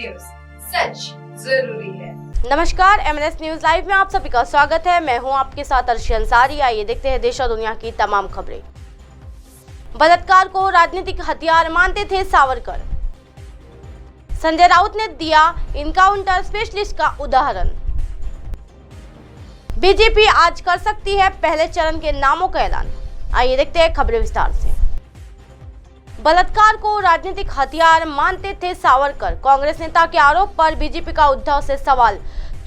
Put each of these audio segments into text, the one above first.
News, सच जरूरी है। नमस्कार, MNS न्यूज लाइव में आप सभी का स्वागत है। मैं हूं आपके साथ अर्शी अंसारी। आइए देखते हैं देश और दुनिया की तमाम खबरें। बलात्कार को राजनीतिक हथियार मानते थे सावरकर। संजय राउत ने दिया इनकाउंटर स्पेशलिस्ट का उदाहरण। बीजेपी आज कर सकती है पहले चरण के नामों का ऐलान। आइए देखते हैं खबरें विस्तार से। बलात्कार को राजनीतिक हथियार मानते थे सावरकर। कांग्रेस नेता के आरोप पर बीजेपी का उद्धव से सवाल,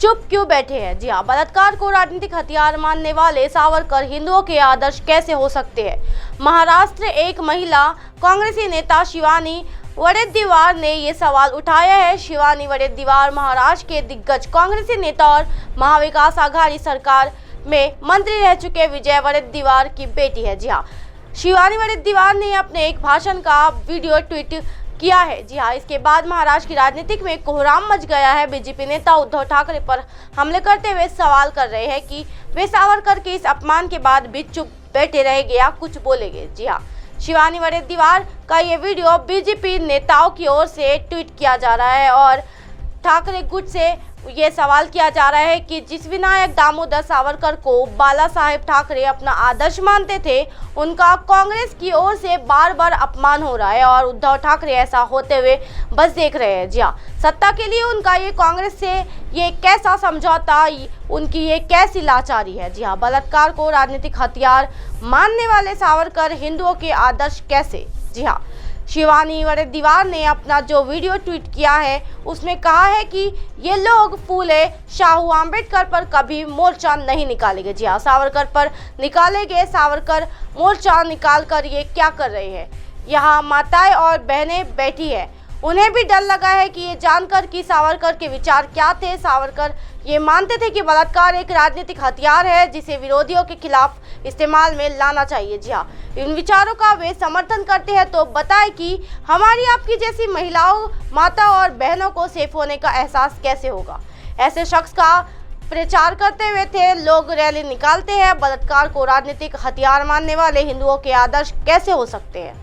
चुप क्यों बैठे हैं? जी हां, बलात्कार को राजनीतिक हथियार मानने वाले सावरकर हिंदुओं के आदर्श कैसे हो सकते हैं? महाराष्ट्र एक महिला कांग्रेसी नेता शिवानी वडेट्टीवार ने ये सवाल उठाया है। शिवानी वडेट्टीवार महाराष्ट्र के दिग्गज कांग्रेसी नेता और महाविकास आघाड़ी सरकार में मंत्री रह चुके विजय वडेट्टीवार की बेटी है। जी हाँ, शिवानी वडेट्टीवार ने अपने एक भाषण का वीडियो ट्वीट किया है। जी हाँ, इसके बाद महाराष्ट्र की राजनीति में कोहराम मच गया है। बीजेपी नेता उद्धव ठाकरे पर हमले करते हुए सवाल कर रहे हैं कि वे सावरकर के इस अपमान के बाद भी चुप बैठे रहेंगे या कुछ बोलेंगे। जी हाँ, शिवानी वडेट्टीवार का ये वीडियो बीजेपी नेताओं की ओर से ट्वीट किया जा रहा है और ठाकरे गुट से ये सवाल किया जा रहा है कि जिस विनायक दामोदर सावरकर को बाला साहेब ठाकरे अपना आदर्श मानते थे, उनका कांग्रेस की ओर से बार बार अपमान हो रहा है और उद्धव ठाकरे ऐसा होते हुए बस देख रहे हैं। जी हाँ, सत्ता के लिए उनका ये कांग्रेस से ये कैसा समझौता, उनकी ये कैसी लाचारी है? जी हाँ, बलात्कार को राजनीतिक हथियार मानने वाले सावरकर हिंदुओं के आदर्श कैसे? जी हाँ, शिवानी वडेट्टीवार ने अपना जो वीडियो ट्वीट किया है उसमें कहा है कि ये लोग फूले शाहू आम्बेडकर पर कभी मोर्चा नहीं निकालेंगे। जी हाँ, सावरकर पर निकालेंगे। सावरकर मोर्चा निकाल कर ये क्या कर रहे हैं? यहाँ माताएं और बहनें बैठी है, उन्हें भी डर लगा है कि ये जानकर कि सावरकर के विचार क्या थे। सावरकर ये मानते थे कि बलात्कार एक राजनीतिक हथियार है जिसे विरोधियों के खिलाफ इस्तेमाल में लाना चाहिए। जी हाँ, इन विचारों का वे समर्थन करते हैं तो बताएं कि हमारी आपकी जैसी महिलाओं, माता और बहनों को सेफ होने का एहसास कैसे होगा? ऐसे शख्स का प्रचार करते हुए थे लोग रैली निकालते हैं। बलात्कार को राजनीतिक हथियार मानने वाले हिंदुओं के आदर्श कैसे हो सकते हैं?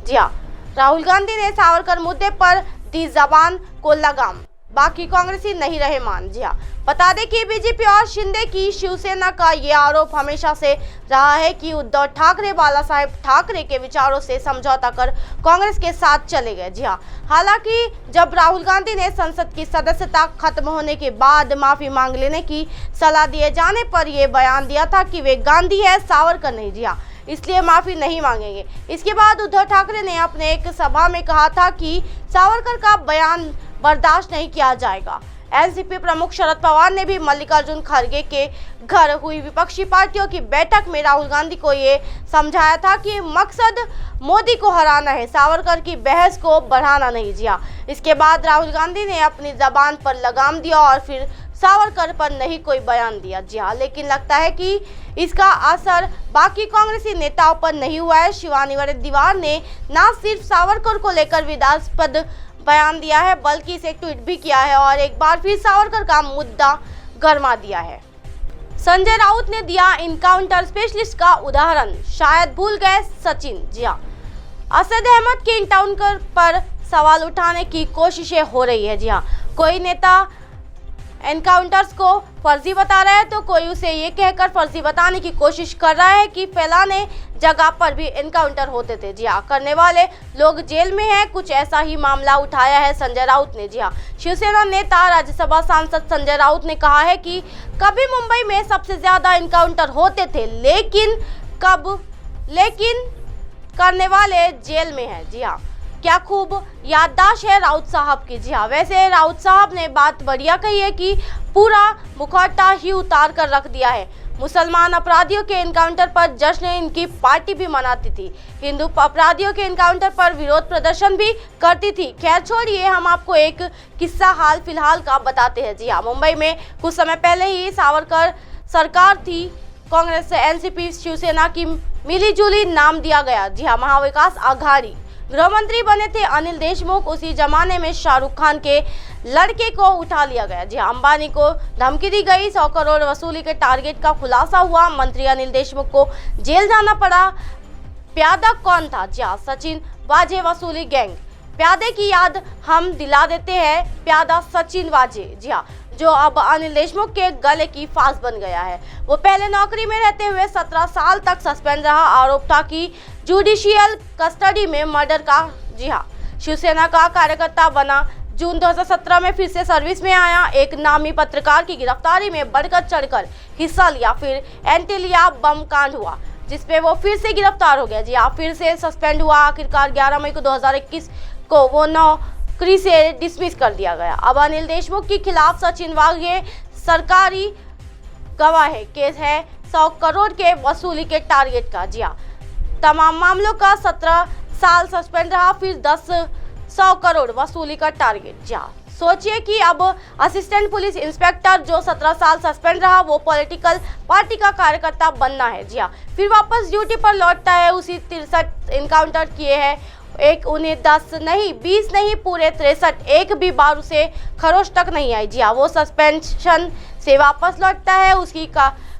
जी हाँ, राहुल गांधी ने सावरकर मुद्दे पर दी जबान को लगाम, बाकी कांग्रेसी नहीं रहे मान। जी हाँ, बता दें कि बीजेपी और शिंदे की शिवसेना का ये आरोप हमेशा से रहा है कि उद्धव ठाकरे बाला साहेब ठाकरे के विचारों से समझौता कर कांग्रेस के साथ चले गए। जी हाँ, हालांकि जब राहुल गांधी ने संसद की सदस्यता खत्म होने के बाद माफी मांग लेने की सलाह दिए जाने पर यह बयान दिया था कि वे गांधी है, सावरकर नहीं। जी हाँ, इसलिए माफी नहीं मांगेंगे। इसके बाद उद्धव ठाकरे ने अपने एक सभा में कहा था कि सावरकर का बयान बर्दाश्त नहीं किया जाएगा। एनसीपी प्रमुख शरद पवार ने भी मल्लिकार्जुन खड़गे के घर हुई विपक्षी पार्टियों की बैठक में राहुल गांधी को ये समझाया था कि मकसद मोदी को हराना है, सावरकर की बहस को बढ़ाना नहीं। जी हाँ, इसके बाद राहुल गांधी ने अपनी जबान पर लगाम दिया और फिर सावरकर पर नहीं कोई बयान दिया। जी हाँ, लेकिन लगता है कि इसका असर बाकी कांग्रेसी नेताओं पर नहीं हुआ है। शिवानी वडेट्टीवार ने न सिर्फ सावरकर को लेकर विवादास्पद बयान दिया है बल्कि इसे ट्वीट भी किया है और एक बार फिर सावरकर का मुद्दा गरमा दिया है। संजय राउत ने दिया इनकाउंटर स्पेशलिस्ट का उदाहरण, शायद भूल गए सचिन। जी हाँ, असद अहमद के इनकाउंटर पर सवाल उठाने की कोशिशें हो रही है। जी हाँ, कोई नेता एनकाउंटर्स को फर्जी बता रहा है तो कोई उसे ये कहकर फर्जी बताने की कोशिश कर रहा है कि फैलाने जगह पर भी एनकाउंटर होते थे। जी हाँ, करने वाले लोग जेल में हैं। कुछ ऐसा ही मामला उठाया है संजय राउत ने। जी हाँ, शिवसेना नेता राज्यसभा सांसद संजय राउत ने कहा है कि कभी मुंबई में सबसे ज्यादा एनकाउंटर होते थे, लेकिन करने वाले जेल में हैं। जी हाँ, क्या खूब याददाश्त है राउत साहब की। जी हाँ, वैसे राउत साहब ने बात बढ़िया कही है कि पूरा मुखौटा ही उतार कर रख दिया है। मुसलमान अपराधियों के एनकाउंटर पर जश्न इनकी पार्टी भी मनाती थी, हिंदू अपराधियों के एनकाउंटर पर विरोध प्रदर्शन भी करती थी। खैर छोड़िए, हम आपको एक किस्सा हाल फिलहाल का बताते हैं। जी हाँ, मुंबई में कुछ समय पहले ही सावरकर सरकार थी, कांग्रेस, एनसीपी, शिवसेना की मिलीजुली नाम दिया गया। जी हाँ, महाविकास आघाड़ी। गृह मंत्री बने थे अनिल देशमुख। उसी जमाने में शाहरुख खान के लड़के को उठा लिया गया। जी अंबानी को धमकी दी गई। 100 करोड़ वसूली के टारगेट का खुलासा हुआ। मंत्री अनिल देशमुख को जेल जाना पड़ा। प्यादा कौन था? जी सचिन वाजे वसूली गैंग। प्यादे की याद हम दिला देते हैं, प्यादा सचिन वाजे, जी हाँ, जो अब अनिल देशमुख के गले की फांस बन गया है। वो पहले नौकरी में रहते हुए 17 साल तक सस्पेंड रहा। आरोप था कि जुडिशियल कस्टडी में मर्डर का, जी हाँ, शिवसेना का कार्यकर्ता बना। जून 2017 में फिर से सर्विस में आया। एक नामी पत्रकार की गिरफ्तारी में बढ़कर चढ़कर हिस्सा लिया। फिर एंटीलिया बम कांड हुआ जिसपे वो फिर से गिरफ्तार हो गया, जी हाँ, फिर से सस्पेंड हुआ। आखिरकार 11 मई को 2021 को वो नौकरी से डिसमिस कर दिया गया। अब अनिल देशमुख के खिलाफ सचिन वाघे सरकारी गवाह है। केस है 100 करोड़ के वसूली के टारगेट का, जी हाँ, तमाम मामलों का 17 साल सस्पेंड रहा, फिर 100 करोड़ वसूली का टारगेट। जी हाँ, सोचिए कि अब असिस्टेंट पुलिस इंस्पेक्टर जो 17 साल सस्पेंड रहा वो पॉलिटिकल पार्टी का कार्यकर्ता बनना है। जी हाँ, फिर वापस ड्यूटी पर लौटता है। उसी 63 इनकाउंटर किए हैं, एक उन्हें 10 नहीं 20 नहीं पूरे 63, एक भी बार उसे खरोच तक नहीं आई। जी हाँ, वो सस्पेंशन से वापस लौटता है। उसकी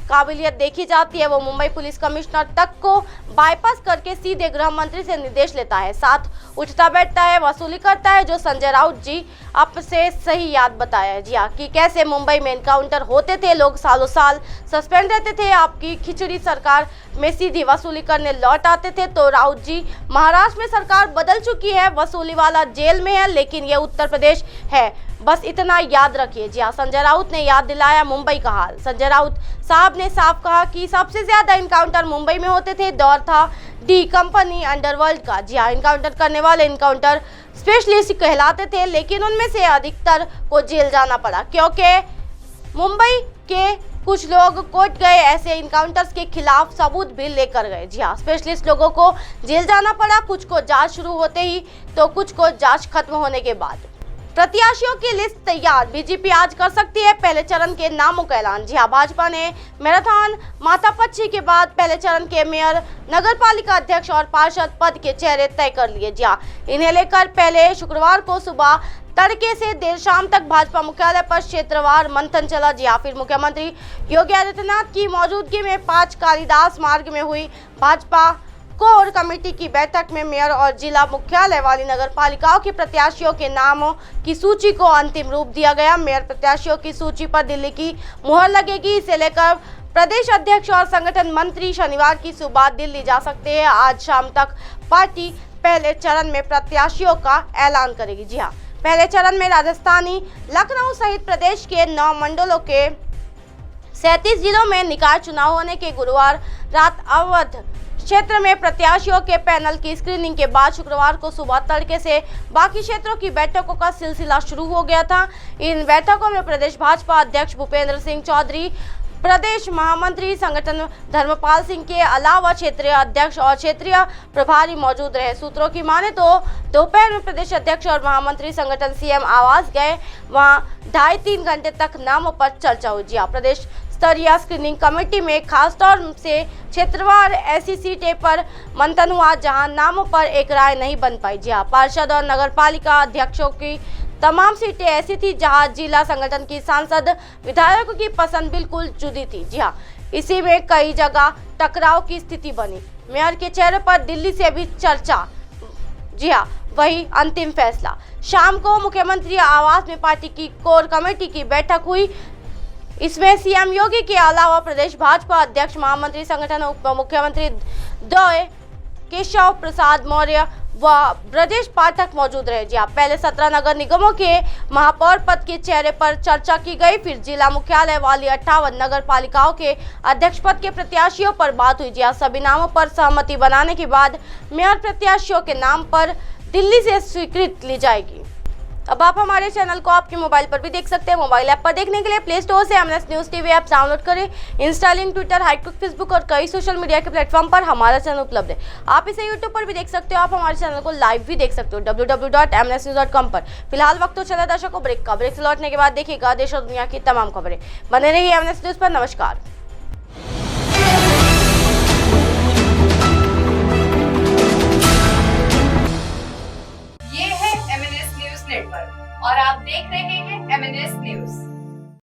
काबिलियत देखी जाती है। वो मुंबई पुलिस कमिश्नर तक को बाईपास करके सीधे गृह मंत्री से निर्देश लेता है, साथ उठता बैठता है, वसूली करता है, जो संजय राउत जी आपसे सही याद बताया है। जी हाँ, कि कैसे मुंबई में एनकाउंटर होते थे, लोग सालों साल सस्पेंड रहते थे, आपकी खिचड़ी सरकार में सीधी वसूली करने लौट आते थे। तो राउत जी, महाराष्ट्र में सरकार बदल चुकी है, वसूली वाला जेल में है, लेकिन ये उत्तर प्रदेश है, बस इतना याद रखिए। जी हाँ, संजय राउत ने याद दिलाया मुंबई का हाल। संजय राउत साहब ने साफ कहा कि सबसे ज्यादा इनकाउंटर मुंबई में होते थे। दौर था डी कंपनी अंडरवर्ल्ड का। जी हाँ, इनकाउंटर करने वाले इनकाउंटर स्पेशलिस्ट कहलाते थे, लेकिन उनमें से अधिकतर को जेल जाना पड़ा क्योंकि मुंबई के कुछ लोग कोर्ट गए, ऐसे इनकाउंटर्स के खिलाफ सबूत भी लेकर गए। जी हाँ, स्पेशलिस्ट लोगों को जेल जाना पड़ा, कुछ को जांच शुरू होते ही तो कुछ को जांच खत्म होने के बाद। प्रत्याशियों की लिस्ट तैयार, बीजेपी आज कर सकती है पहले चरण के नामों का ऐलान। जी हाँ, भाजपा ने मैराथन माथापच्ची के बाद पहले चरण के मेयर, नगरपालिका अध्यक्ष और पार्षद पद के चेहरे तय कर लिए। जी हाँ, इन्हें लेकर पहले शुक्रवार को सुबह तड़के से देर शाम तक भाजपा मुख्यालय पर क्षेत्रवार मंथन चला। जी हाँ, फिर मुख्यमंत्री योगी आदित्यनाथ की मौजूदगी में 5 कालिदास मार्ग में हुई भाजपा कोर कमेटी की बैठक में मेयर और जिला मुख्यालय वाली नगरपालिकाओं के प्रत्याशियों के नामों की सूची को अंतिम रूप दिया गया। मेयर प्रत्याशियों की सूची पर दिल्ली की मुहर लगेगी। इसे लेकर प्रदेश अध्यक्ष और संगठन मंत्री शनिवार की सुबह दिल्ली जा सकते हैं। आज शाम तक पार्टी पहले चरण में प्रत्याशियों का ऐलान करेगी। जी हाँ, पहले चरण में राजस्थानी, लखनऊ सहित प्रदेश के 9 मंडलों के 37 जिलों में निकाय चुनाव होने के गुरुवार रात अवध क्षेत्र में प्रत्याशियों के पैनल की स्क्रीनिंग के बाद शुक्रवार को सुबह तड़के से बाकी क्षेत्रों की बैठकों का सिलसिला शुरू हो गया था। इन बैठकों में प्रदेश भाजपा अध्यक्ष भूपेंद्र सिंह चौधरी, प्रदेश महामंत्री संगठन धर्मपाल सिंह के अलावा क्षेत्रीय अध्यक्ष और क्षेत्रीय प्रभारी मौजूद रहे। सूत्रों की माने तो दोपहर में प्रदेश अध्यक्ष और महामंत्री संगठन सीएम आवास गए, वहां 2.5-3 घंटे तक नामों पर चर्चा हुई। जी हाँ, प्रदेश स्तरीय स्क्रीनिंग कमेटी में खासतौर से क्षेत्रवार ऐसी सीटें पर मंथन हुआ जहां नामों पर एक राय नहीं बन पाई। जी हाँ, पार्षद और नगरपालिका अध्यक्षों की तमाम सीटें ऐसी थी जहां जिला संगठन की सांसद विधायकों की पसंद बिल्कुल जुदी थी। जी हाँ, इसी में कई जगह टकराव की स्थिति बनी। मेयर के चेहरे पर दिल्ली से भी चर्चा। जी हाँ, वही अंतिम फैसला। शाम को मुख्यमंत्री आवास में पार्टी की कोर कमेटी की बैठक हुई। इसमें सीएम योगी के अलावा प्रदेश भाजपा अध्यक्ष, महामंत्री संगठन, उप मुख्यमंत्री द्वय केशव प्रसाद मौर्य व ब्रजेश पाठक मौजूद रहे। जी हाँ, पहले 17 नगर निगमों के महापौर पद के चेहरे पर चर्चा की गई, फिर जिला मुख्यालय वाली 58 नगर पालिकाओं के अध्यक्ष पद के प्रत्याशियों पर बात हुई। जी हाँ, सभी नामों पर सहमति बनाने के बाद मेयर प्रत्याशियों के नाम पर दिल्ली से स्वीकृति ली जाएगी। अब आप हमारे चैनल को आपके मोबाइल पर भी देख सकते हैं। मोबाइल ऐप पर देखने के लिए प्ले स्टोर से MNS news TV app download करें। इंस्टा, लिंक, ट्विटर, हाइटकुक, फेसबुक और कई सोशल मीडिया के प्लेटफॉर्म पर हमारा चैनल उपलब्ध है। आप इसे यूट्यूब पर भी देख सकते हो। आप हमारे चैनल को लाइव भी देख सकते हो www.mnsnews.com पर। फिलहाल वक्त तो चला दर्शकों ब्रेक का। ब्रेक से लौटने के बाद देखिएगा देश और दुनिया की तमाम खबरें। बने रहिए एमएनएस न्यूज पर। नमस्कार। ये है एमएनएस न्यूज नेटवर्क और आप देख रहे हैं एमएनएस न्यूज।